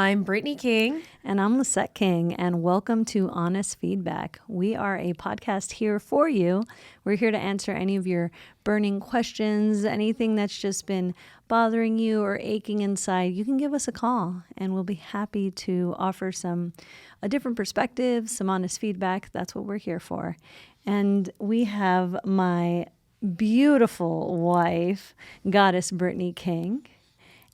I'm Brittney King. And I'm Lisset King, and welcome to Honest Feedback. We are a podcast here for you. We're here to answer any of your burning questions, anything that's just been bothering you or aching inside. You can give us a call, and we'll be happy to offer a different perspective, some honest feedback. That's what we're here for. And we have my beautiful wife, Goddess Brittney King.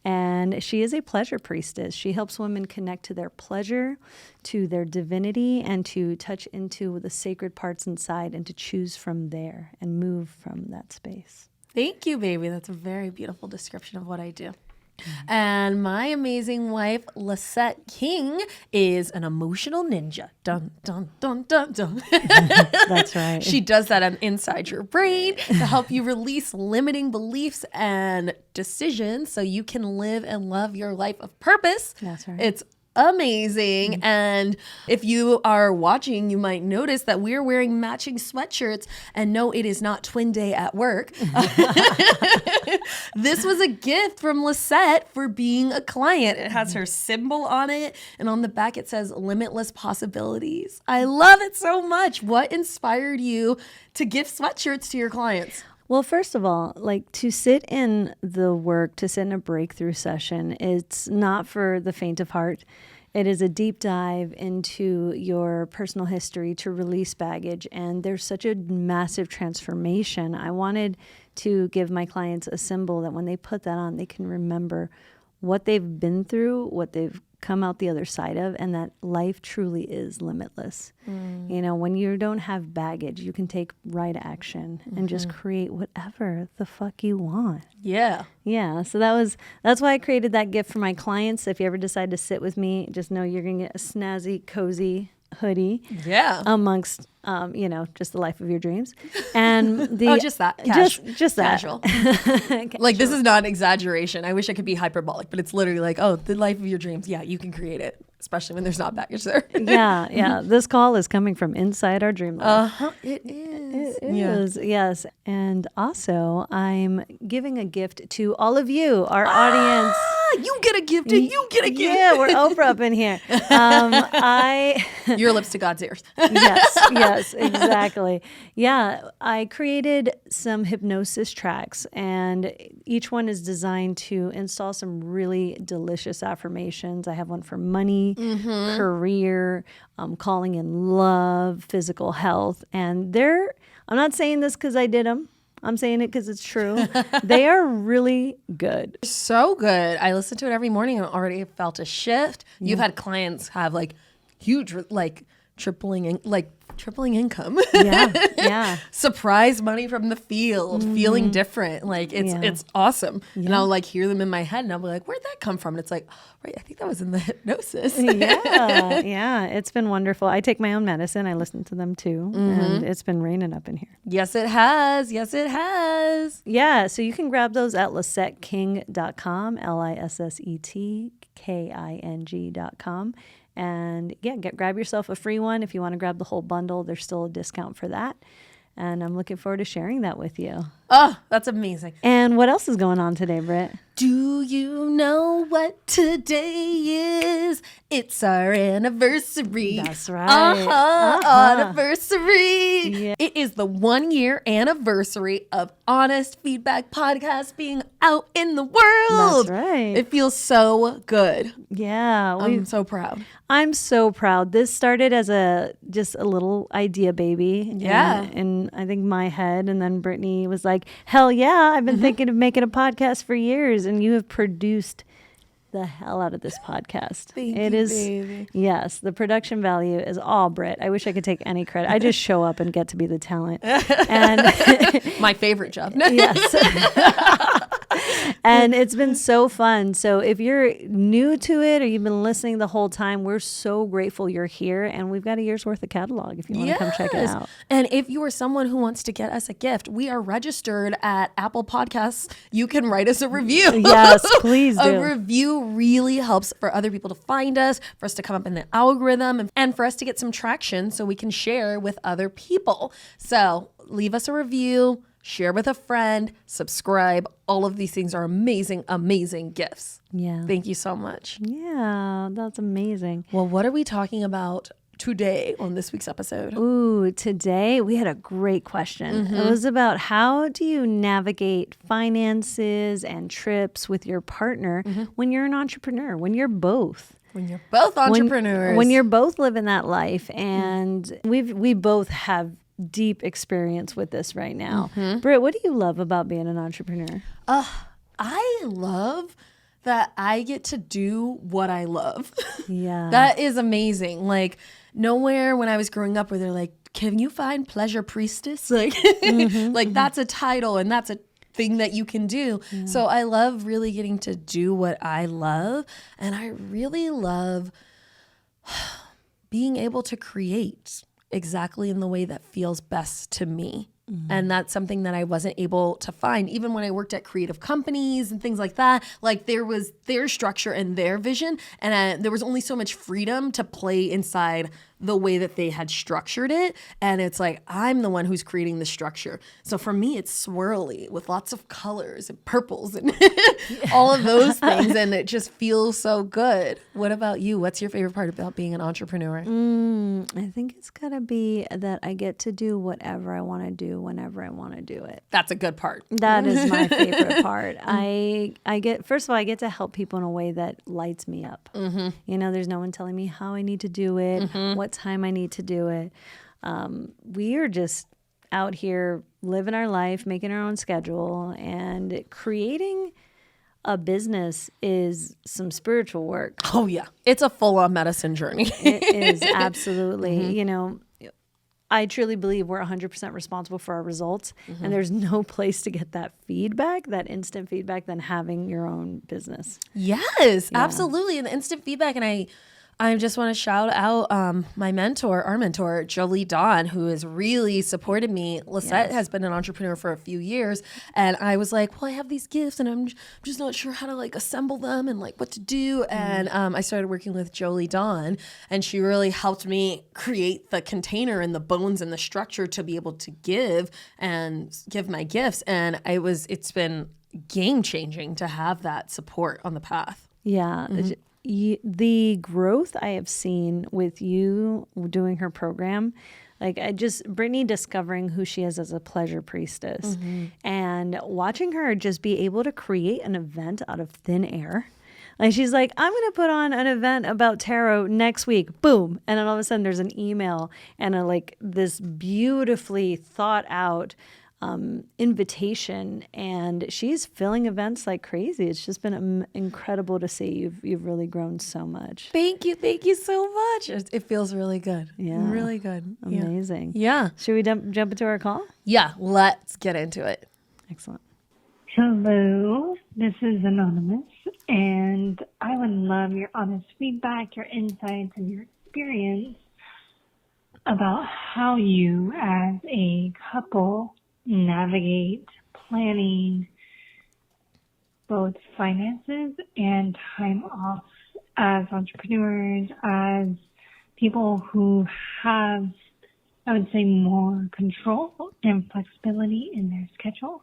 And she is a pleasure priestess. She helps women connect to their pleasure, to their divinity, and to touch into the sacred parts inside and to choose from there and move from that space. Thank you, baby. That's a very beautiful description of what I do. And my amazing wife, Lisset King, is an emotional ninja. Dun, dun, dun, dun, dun. That's right. She does that inside your brain to help you release limiting beliefs and decisions so you can live and love your life of purpose. That's right. It's amazing. Mm-hmm. And if you are watching, you might notice that we're wearing matching sweatshirts. And no, it is not twin day at work. This was a gift from Lisset for being a client. It has her symbol on it. And on the back, it says limitless possibilities. I love it so much. What inspired you to gift sweatshirts to your clients? Well, first of all, to sit in the work, to sit in a breakthrough session, it's not for the faint of heart. It is a deep dive into your personal history to release baggage. And there's such a massive transformation. I wanted to give my clients a symbol that when they put that on, they can remember what they've been through, what they've come out the other side of, and that life truly is limitless. You know, when you don't have baggage, you can take right action and just create whatever the fuck you want. Yeah. Yeah. So that's why I created that gift for my clients. If you ever decide to sit with me, just know you're going to get a snazzy, cozy hoodie. Yeah. Amongst, just the life of your dreams. And just that. Just that. Casual. This is not an exaggeration. I wish I could be hyperbolic, but it's literally the life of your dreams. Yeah, you can create it, especially when there's not baggage there. Yeah. This call is coming from inside our dream life. It is. It is, yes. And also, I'm giving a gift to all of you, our audience. You get a gift and you get a gift. Yeah, we're Oprah up in here. Your lips to God's ears. Yes, exactly. Yeah, I created some hypnosis tracks, and each one is designed to install some really delicious affirmations. I have one for money, career, calling in love, physical health, and I'm not saying this because I did them. I'm saying it because it's true. They are really good. So good. I listen to it every morning and already felt a shift. Yeah. You've had clients have huge, tripling income. Yeah. Surprise money from the field, feeling different. It's awesome. Yeah. And I'll hear them in my head and I'll be like, where'd that come from? And it's right, I think that was in the hypnosis. Yeah. It's been wonderful. I take my own medicine. I listen to them too. And it's been raining up in here. Yes, it has. Yeah. So you can grab those at lissetking.com, lissetking.com. And grab yourself a free one. If you want to grab the whole bundle, there's still a discount for that. And I'm looking forward to sharing that with you. Oh, that's amazing. And what else is going on today, Britt? Do you know what today is? It's our anniversary. That's right. Anniversary. Yeah. It is the 1-year anniversary of Honest Feedback Podcast being out in the world. That's right. It feels so good. Yeah. I'm so proud. I'm so proud. This started as just a little idea baby. Yeah. In I think my head. And then Brittney was like, hell yeah, I've been thinking of making a podcast for years. And you have produced the hell out of this podcast. Thank you, baby. Yes, the production value is all Britt. I wish I could take any credit. I just show up and get to be the talent. And my favorite job. Yes. And it's been so fun. So if you're new to it or you've been listening the whole time, we're so grateful you're here. And we've got a year's worth of catalog if you want to come check it out. And if you are someone who wants to get us a gift, we are registered at Apple Podcasts. You can write us a review. Yes, please do. A review really helps for other people to find us, for us to come up in the algorithm, and for us to get some traction so we can share with other people. So leave us a review. share with a friend, subscribe. All of these things are amazing, amazing gifts. Yeah. Thank you so much. Yeah, that's amazing. Well, what are we talking about today on this week's episode? Ooh, today we had a great question. It was about how do you navigate finances and trips with your partner when you're an entrepreneur, when you're both. When you're both entrepreneurs. When you're both living that life. And we both have deep experience with this right now. Britt, what do you love about being an entrepreneur? I love that I get to do what I love. Yeah. That is amazing. Like, nowhere when I was growing up where they're like, can you find pleasure priestess? Like, like that's a title and that's a thing that you can do. Yeah. So I love really getting to do what I love. And I really love being able to create exactly in the way that feels best to me. And that's something that I wasn't able to find even when I worked at creative companies and things like that. Like, there was their structure and their vision, and there was only so much freedom to play inside the way that they had structured it. And it's like, I'm the one who's creating the structure. So for me, it's swirly with lots of colors and purples and all of those things. And it just feels so good. What about you? What's your favorite part about being an entrepreneur? I think it's gotta be that I get to do whatever I want to do whenever I want to do it. That's a good part. That is my favorite part. I get, first of all, I get to help people in a way that lights me up. You know, there's no one telling me how I need to do it, what time I need to do it. We are just out here living our life, making our own schedule, and creating a business is some spiritual work. Oh yeah. It's a full-on medicine journey. It is, absolutely. You know, I truly believe we're 100% responsible for our results, and there's no place to get that feedback, that instant feedback, than having your own business. Yes, absolutely. And the instant feedback. And I just want to shout out our mentor, Jolie Dawn, who has really supported me. Lisset has been an entrepreneur for a few years. And I was like, well, I have these gifts and I'm just not sure how to like assemble them and like what to do. And I started working with Jolie Dawn, and she really helped me create the container and the bones and the structure to be able to give my gifts. And it's been game changing to have that support on the path. Yeah. The growth I have seen with you doing her program, like Brittney discovering who she is as a pleasure priestess and watching her just be able to create an event out of thin air. Like, she's like, I'm going to put on an event about tarot next week. Boom. And then all of a sudden there's an email and this beautifully thought out invitation, and she's filling events like crazy. It's just been incredible to see. You've really grown so much. Thank you so much. It feels really good. Yeah, really good. Amazing. Yeah. Should we jump into our call? Yeah, let's get into it. Excellent. Hello, this is Anonymous, and I would love your honest feedback, your insights, and your experience about how you, as a couple, navigate planning both finances and time off as entrepreneurs, as people who have, I would say, more control and flexibility in their schedule.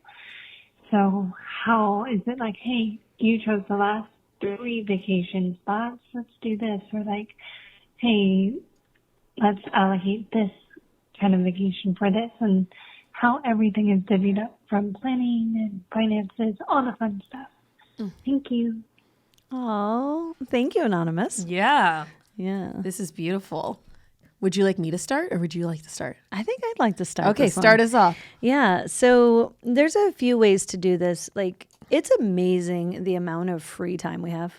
So how is it like, hey, you chose the last 3 vacation spots, let's do this, or like, hey, let's allocate this kind of vacation for this, and how everything is divvied up from planning and finances, all the fun stuff. Thank you. Oh, thank you, Anonymous. Yeah. Yeah. This is beautiful. Would you like me to start, or would you like to start? I think I'd like to start. Okay, start us off. Yeah. So there's a few ways to do this. Like, it's amazing the amount of free time we have.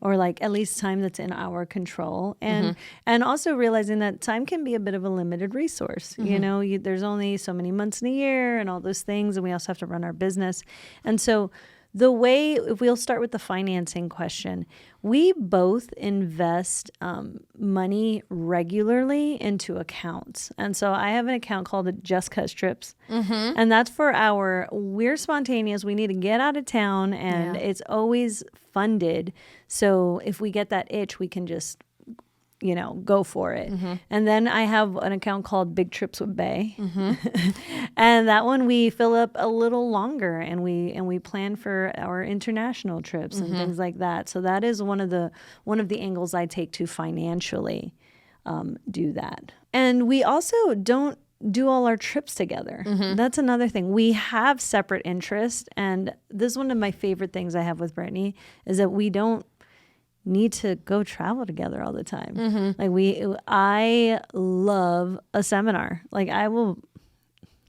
Or like at least time that's in our control, and also realizing that time can be a bit of a limited resource. You know, there's only so many months in a year and all those things, and we also have to run our business. And so the way, if we'll start with the financing question, we both invest money regularly into accounts. And so I have an account called Just Cut Strips. And that's for we're spontaneous. We need to get out of town, and it's always funded. So if we get that itch, we can just go for it. And then I have an account called Big Trips with Bay. And that one we fill up a little longer, and we plan for our international trips and things like that. So that is one of the angles I take to financially do that. And we also don't do all our trips together. That's another thing. We have separate interests, and this is one of my favorite things I have with Brittney is that we don't need to go travel together all the time. I love a seminar.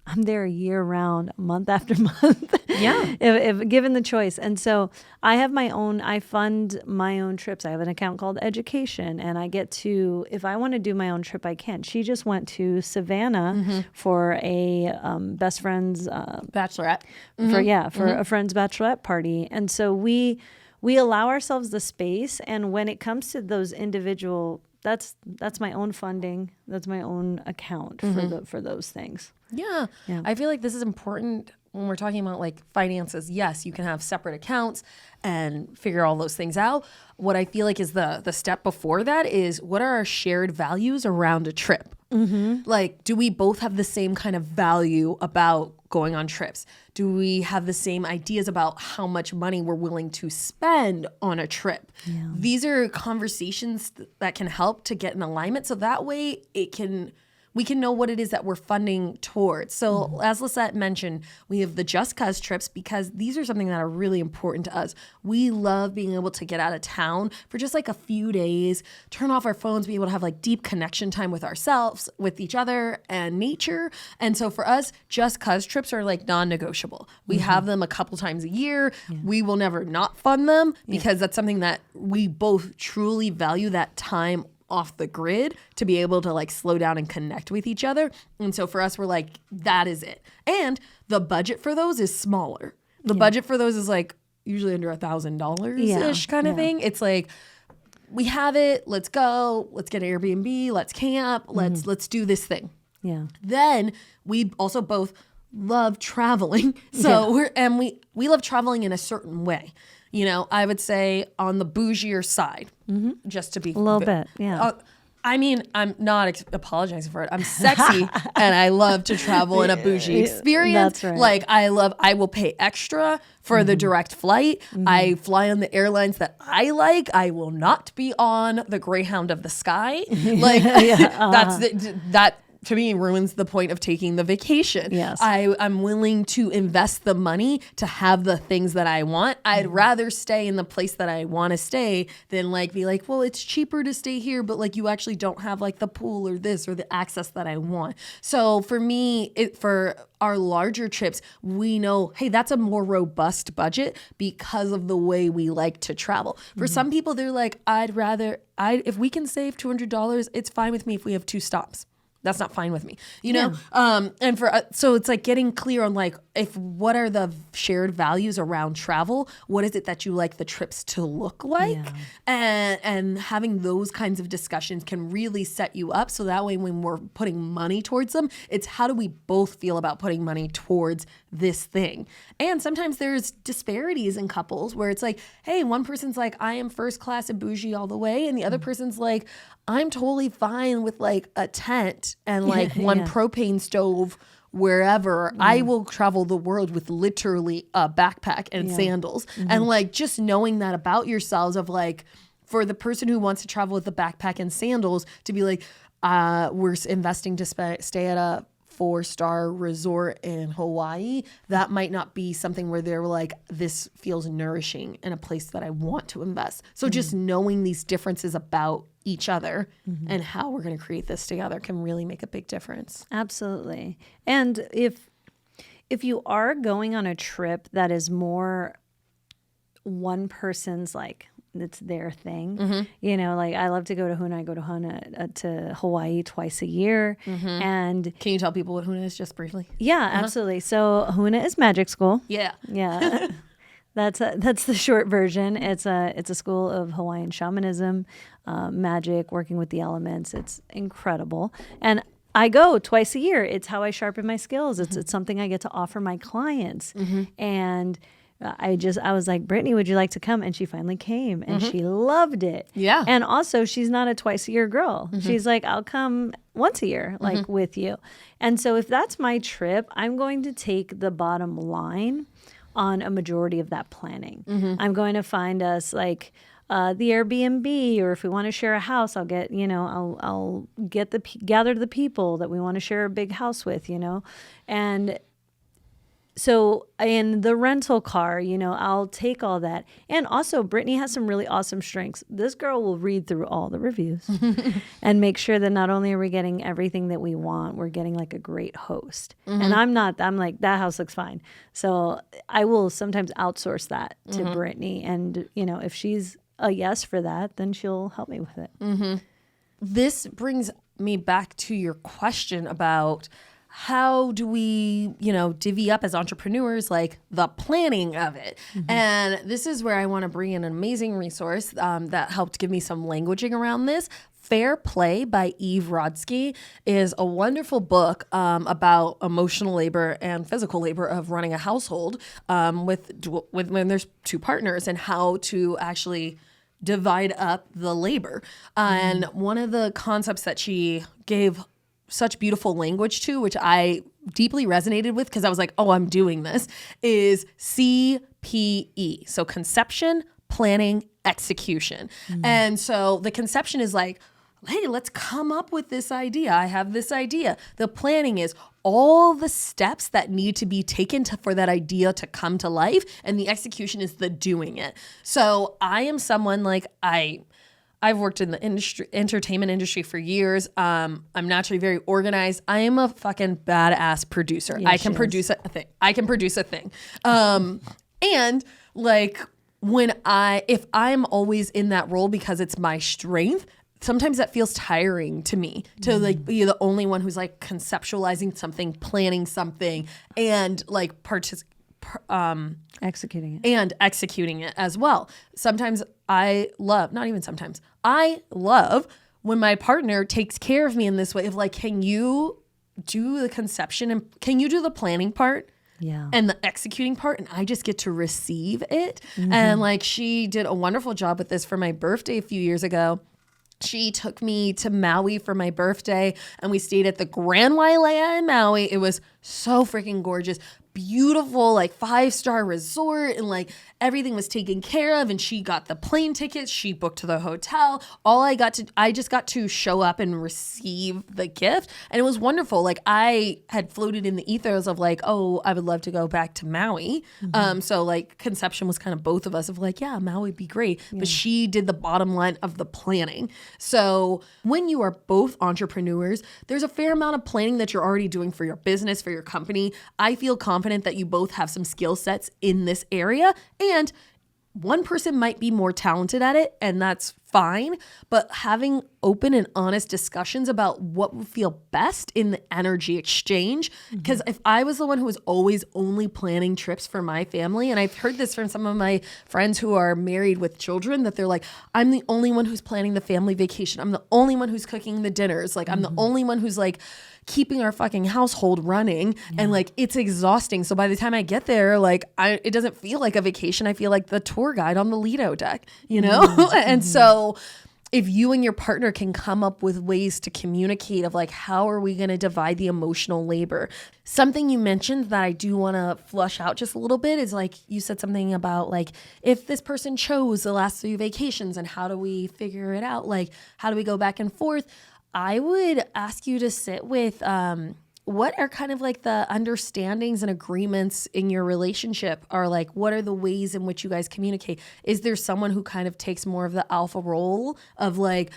I'm there year round, month after month. Yeah. if given the choice. And so I fund my own trips. I have an account called Education, and I get to, if I want to do my own trip, I can. She just went to Savannah for a best friend's bachelorette. For a friend's bachelorette party. And so we allow ourselves the space. And when it comes to those individual, that's my own funding. That's my own account for those things. Yeah. I feel like this is important when we're talking about like finances. Yes, you can have separate accounts and figure all those things out. What I feel like is the step before that is, what are our shared values around a trip? Like, do we both have the same kind of value about going on trips? Do we have the same ideas about how much money we're willing to spend on a trip? These are conversations that can help to get in alignment. So that way we can know what it is that we're funding towards. So as Lisset mentioned, we have the Just Cuz trips because these are something that are really important to us. We love being able to get out of town for just like a few days, turn off our phones, be able to have like deep connection time with ourselves, with each other, and nature. And so for us, Just Cuz trips are like non-negotiable. We have them a couple times a year. We will never not fund them because that's something that we both truly value, that time off the grid to be able to like slow down and connect with each other. And so for us, we're like, that is it. And the budget for those is smaller. The budget for those is like usually under $1,000-ish kind of thing. It's like, we have it, let's go, let's get an Airbnb, let's camp, let's do this thing. Then we also both love traveling. So we love traveling in a certain way. I would say on the bougier side, just to be a little bit. I mean, I'm not apologizing for it. I'm sexy and I love to travel in a bougie experience. That's right. Like I will pay extra for the direct flight. I fly on the airlines that I like. I will not be on the Greyhound of the Sky. Like that to me ruins the point of taking the vacation. Yes. I'm willing to invest the money to have the things that I want. I'd rather stay in the place that I want to stay than like be like, well, it's cheaper to stay here, but like you actually don't have like the pool or this or the access that I want. So for me, for our larger trips, we know, hey, that's a more robust budget because of the way we like to travel. For some people, they're like, if we can save $200, it's fine with me if we have 2 stops. That's not fine with me, you know? And so it's like getting clear on like, what are the shared values around travel? What is it that you like the trips to look like? And having those kinds of discussions can really set you up. So that way, when we're putting money towards them, it's how do we both feel about putting money towards this thing? And sometimes there's disparities in couples where it's like, hey, one person's like, I am first class and bougie all the way. And the other person's like, I'm totally fine with like a tent and like one propane stove wherever. I will travel the world with literally a backpack and sandals. And like just knowing that about yourselves of like, for the person who wants to travel with the backpack and sandals to be like, we're investing to stay at a 4-star resort in Hawaii, that might not be something where they're like, this feels nourishing in a place that I want to invest. So just knowing these differences about each other and how we're going to create this together can really make a big difference. Absolutely. And if you are going on a trip that is more one person's like, it's their thing. You know, like I love to go to Huna. I go to Huna to Hawaii twice a year. And can you tell people what Huna is just briefly? Yeah, absolutely. So Huna is magic school. Yeah. That's the short version. It's a school of Hawaiian shamanism, magic, working with the elements. It's incredible. And I go twice a year. It's how I sharpen my skills. It's something I get to offer my clients. And I was like, Brittney, would you like to come? And she finally came and she loved it. Yeah. And also she's not a twice a year girl. She's like, I'll come once a year, like with you. And so if that's my trip, I'm going to take the bottom line on a majority of that planning. I'm going to find us like the Airbnb, or if we want to share a house, I'll get, I'll get gather the people that we want to share a big house with, and so in the rental car, I'll take all that. And also Brittney has some really awesome strengths. This girl will read through all the reviews and make sure that not only are we getting everything that we want, we're getting like a great host. And I'm like, that house looks fine. So I will sometimes outsource that to Brittney. And, if she's a yes for that, then she'll help me with it. This brings me back to your question about how do we, divvy up as entrepreneurs, like the planning of it. And this is where I want to bring in an amazing resource that helped give me some languaging around this. Fair Play by Eve Rodsky is a wonderful book about emotional labor and physical labor of running a household with when there's two partners, and how to actually divide up the labor. And one of the concepts that she gave such beautiful language to, which I deeply resonated with because I was like, oh, I'm doing this, is CPE. So conception, planning, execution. And so the conception is like, hey, let's come up with this idea. I have this idea. The planning is all the steps that need to be taken for that idea to come to life. And the execution is the doing it. So I am someone like I've worked in the entertainment industry for years. I'm naturally very organized. I am a fucking badass producer. Yes, I can produce a thing. And like if I'm always in that role because it's my strength, sometimes that feels tiring to me to like be the only one who's like conceptualizing something, planning something, and like Executing it. And executing it as well. I love when my partner takes care of me in this way of like, can you do the conception and can you do the planning part? Yeah. And the executing part, and I just get to receive it. And like she did a wonderful job with this for my birthday a few years ago. She took me to Maui for my birthday, and we stayed at the Grand Wailea in Maui. It was so freaking gorgeous. Beautiful, like 5-star resort, and like everything was taken care of, and she got the plane tickets, she booked the hotel. I just got to show up and receive the gift, and it was wonderful. Like I had floated in the ethos of like, oh, I would love to go back to Maui. So like conception was kind of both of us of like, yeah, Maui would be great. But she did the bottom line of the planning. So when you are both entrepreneurs, there's a fair amount of planning that you're already doing for your business, for your company. I feel confident that you both have some skill sets in this area, and one person might be more talented at it, and that's fine, but having open and honest discussions about what would feel best in the energy exchange. Because if I was the one who was always only planning trips for my family, and I've heard this from some of my friends who are married with children, that they're like, I'm the only one who's planning the family vacation. I'm the only one who's cooking the dinners. Like I'm the only one who's like keeping our fucking household running, and like it's exhausting. So by the time I get there, like it doesn't feel like a vacation. I feel like the tour guide on the Lido deck, And so if you and your partner can come up with ways to communicate of like, how are we going to divide the emotional labor? Something you mentioned that I do want to flush out just a little bit is like, you said something about like, if this person chose the last 3 vacations, and how do we figure it out? Like, how do we go back and forth? I would ask you to sit with what are kind of like the understandings and agreements in your relationship, or like what are the ways in which you guys communicate? Is there someone who kind of takes more of the alpha role of like,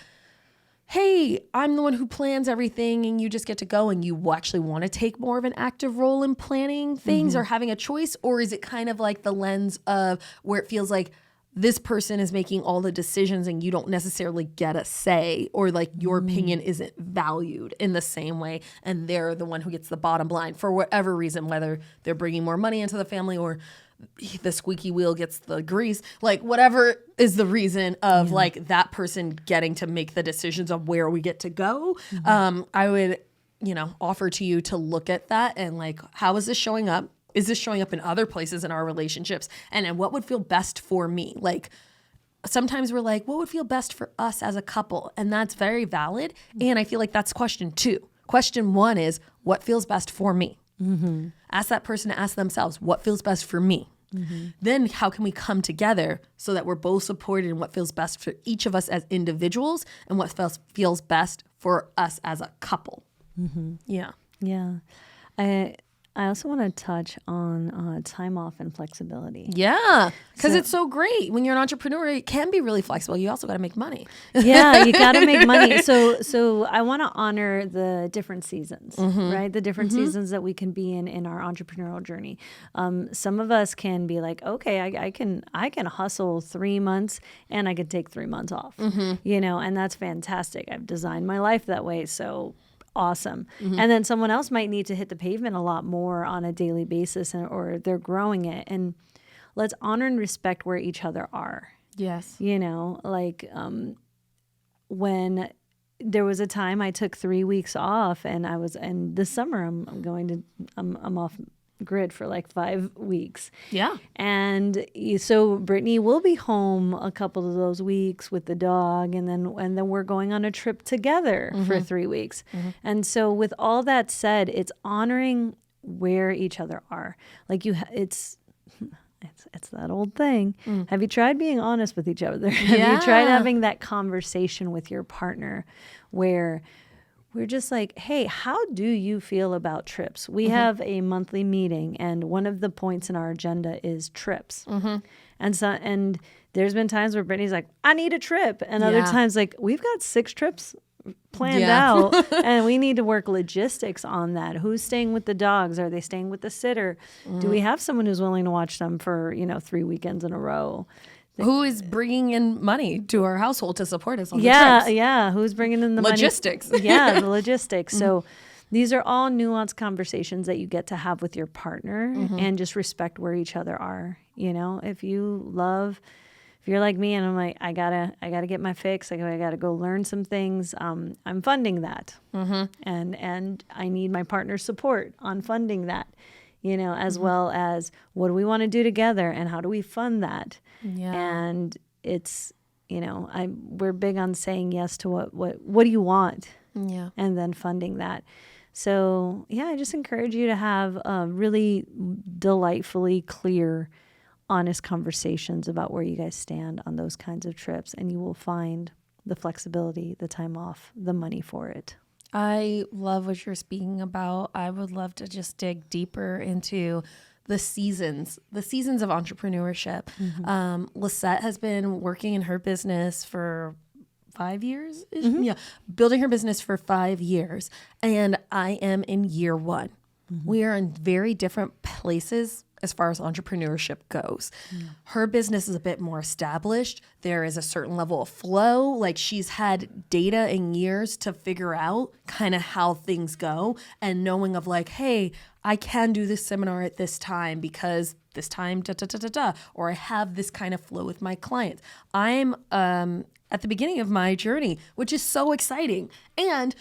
hey, I'm the one who plans everything and you just get to go, and you actually want to take more of an active role in planning things or having a choice? Or is it kind of like the lens of where it feels like this person is making all the decisions and you don't necessarily get a say, or like your opinion isn't valued in the same way, and they're the one who gets the bottom line for whatever reason, whether they're bringing more money into the family or the squeaky wheel gets the grease, like whatever is the reason of like that person getting to make the decisions of where we get to go. I would, offer to you to look at that and like, how is this showing up? is this showing up in other places in our relationships? And what would feel best for me? Like, sometimes we're like, what would feel best for us as a couple? And that's very valid. And I feel like that's question 2. Question 1 is, what feels best for me? Mm-hmm. Ask that person to ask themselves, what feels best for me? Mm-hmm. Then how can we come together so that we're both supported in what feels best for each of us as individuals and what feels best for us as a couple? Mm-hmm. Yeah. Yeah. I also want to touch on time off and flexibility. Yeah, because it's so great. When you're an entrepreneur, it can be really flexible. You also got to make money. Yeah, you got to make money. So I want to honor the different seasons, right? The different seasons that we can be in our entrepreneurial journey. Some of us can be like, okay, I can hustle 3 months and I could take 3 months off, and that's fantastic. I've designed my life that way. So awesome. And then someone else might need to hit the pavement a lot more on a daily basis, or they're growing it. And let's honor and respect where each other are. Yes. When there was a time I took 3 weeks off, and this summer I'm off grid for like 5 weeks. Yeah. And so Brittney will be home a couple of those weeks with the dog, and then we're going on a trip together for 3 weeks. And so with all that said, it's honoring where each other are. Like it's that old thing. Have you tried being honest with each other? Have you tried having that conversation with your partner where we're just like, hey, how do you feel about trips? We have a monthly meeting, and one of the points in our agenda is trips. And there's been times where Brittney's like, I need a trip. And other times, like, we've got 6 trips planned out, and we need to work logistics on that. Who's staying with the dogs? Are they staying with the sitter? Do we have someone who's willing to watch them for, 3 weekends in a row? Who is bringing in money to our household to support us on the trips? Yeah. Who's bringing in the logistics? Money? Yeah, the logistics. So these are all nuanced conversations that you get to have with your partner, and just respect where each other are. If you're like me and I'm like, I gotta get my fix. I gotta go learn some things. I'm funding that, and I need my partner's support on funding that. As well as what do we want to do together and how do we fund that? Yeah. And it's, we're big on saying yes to what do you want? Yeah. And then funding that. So I just encourage you to have really delightfully clear, honest conversations about where you guys stand on those kinds of trips, and you will find the flexibility, the time off, the money for it. I love what you're speaking about. I would love to just dig deeper into the seasons of entrepreneurship. Lisset has been working in her business for 5 years. Yeah, building her business for 5 years. And I am in year 1. We are in very different places as far as entrepreneurship goes. Her business is a bit more established. There is a certain level of flow. Like, she's had data and years to figure out kind of how things go, and knowing of like, hey, I can do this seminar at this time because this time, or I have this kind of flow with my clients. I'm at the beginning of my journey, which is so exciting. And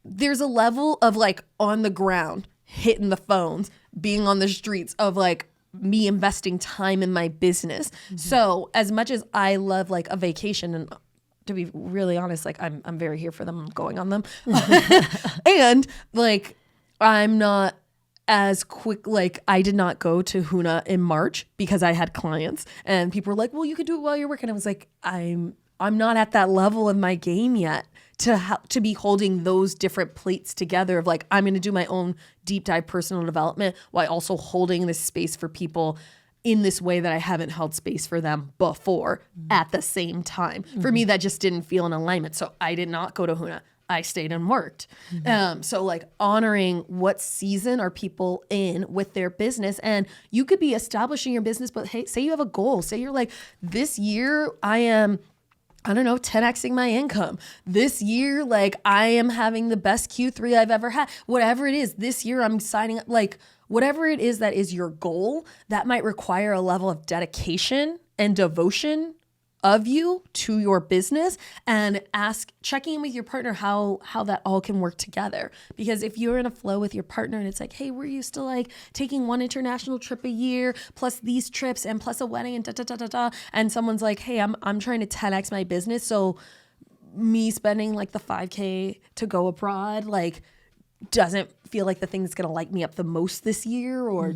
there's a level of like on the ground, hitting the phones, being on the streets of like me investing time in my business. So as much as I love like a vacation, and to be really honest, like I'm very here for them. I'm going on them. And like, I'm not as quick, like I did not go to Huna in March because I had clients, and people were like, well, you could do it while you're working. I was like, I'm not at that level of my game yet to be holding those different plates together of like, I'm going to do my own deep dive personal development while also holding this space for people in this way that I haven't held space for them before at the same time. For me, that just didn't feel in alignment. So I did not go to Huna. I stayed and worked. So like honoring what season are people in with their business. And you could be establishing your business, but hey, say you have a goal. Say you're like, this year I am 10xing my income. This year, like I am having the best Q3 I've ever had. Whatever it is, this year I'm signing up, like whatever it is that is your goal, that might require a level of dedication and devotion of you to your business, and checking in with your partner how that all can work together. Because if you're in a flow with your partner and it's like, hey, we're used to like taking one international trip a year plus these trips and plus a wedding and and someone's like, hey, I'm trying to 10x my business, so me spending like the $5,000 to go abroad like doesn't feel like the thing that's going to light me up the most this year, or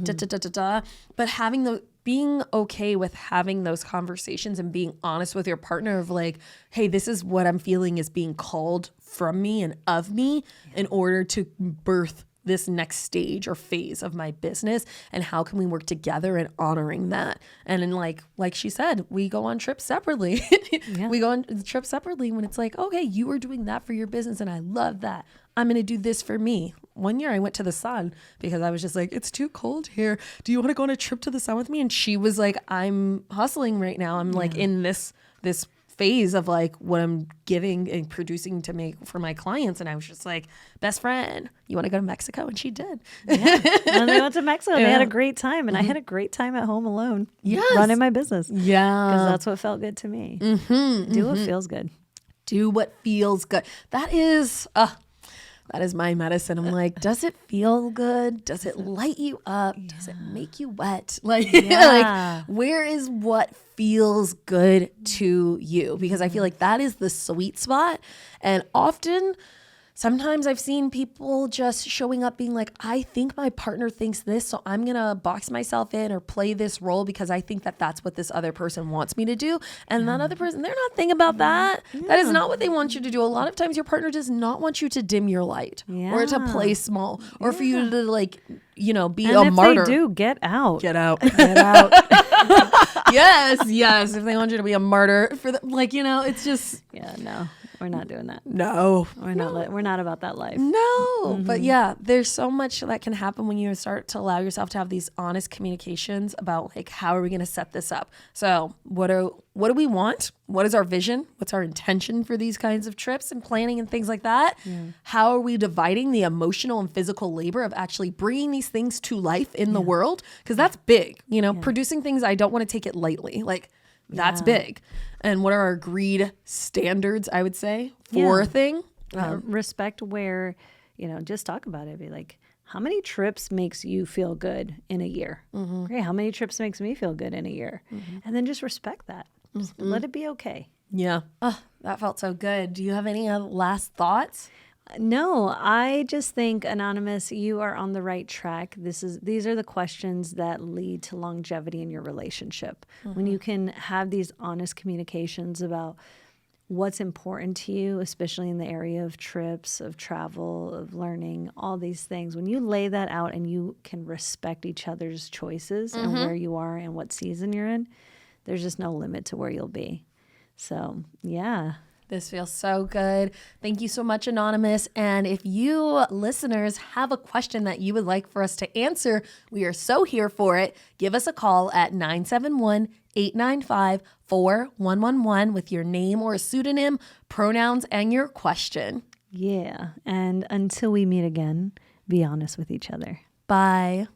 but being okay with having those conversations and being honest with your partner of like, hey, this is what I'm feeling is being called from me and of me in order to birth this next stage or phase of my business, and how can we work together in honoring that. And then like she said, we go on trips separately. We go on trips separately when it's like, okay, you are doing that for your business and I love that. I'm going to do this for me. One year I went to the sun because I was just like, it's too cold here. Do you want to go on a trip to the sun with me? And she was like, I'm hustling right now. I'm like in this phase of like what I'm giving and producing to make for my clients. And I was just like, best friend, you want to go to Mexico? And she did. Yeah. And they went to Mexico. They had a great time. And I had a great time at home alone. Running my business. Yeah. Because that's what felt good to me. Do what feels good. Do what feels good. That is my medicine. I'm like, does it feel good? Does it light you up? Yeah. Does it make you wet? Like, like, where is what feels good to you? Because I feel like that is the sweet spot. And sometimes I've seen people just showing up being like, I think my partner thinks this, so I'm going to box myself in or play this role because I think that that's what this other person wants me to do. And that other person, they're not thinking about that. That is not what they want you to do. A lot of times your partner does not want you to dim your light or to play small or for you to like, be a martyr. If they do, get out. Get out. Get out. Yes. If they want you to be a martyr for them, like, it's just. Yeah, no. We're not doing that. No. We're not about that life. No. But yeah, there's so much that can happen when you start to allow yourself to have these honest communications about like, how are we going to set this up? So what do we want? What is our vision? What's our intention for these kinds of trips and planning and things like that? Yeah. How are we dividing the emotional and physical labor of actually bringing these things to life in the world? Because that's big. Producing things, I don't want to take it lightly. Like, that's big. And what are our agreed standards, I would say, for a thing? Respect where, just talk about it. Be like, how many trips makes you feel good in a year? Okay, how many trips makes me feel good in a year? And then just respect that. Just let it be okay. Yeah. Oh, that felt so good. Do you have any last thoughts? No, I just think, Anonymous, you are on the right track. These are the questions that lead to longevity in your relationship. When you can have these honest communications about what's important to you, especially in the area of trips, of travel, of learning, all these things. When you lay that out and you can respect each other's choices and where you are and what season you're in, there's just no limit to where you'll be. So, yeah. This feels so good. Thank you so much, Anonymous. And if you listeners have a question that you would like for us to answer, we are so here for it. Give us a call at 971-895-4111 with your name or a pseudonym, pronouns, and your question. Yeah. And until we meet again, be honest with each other. Bye.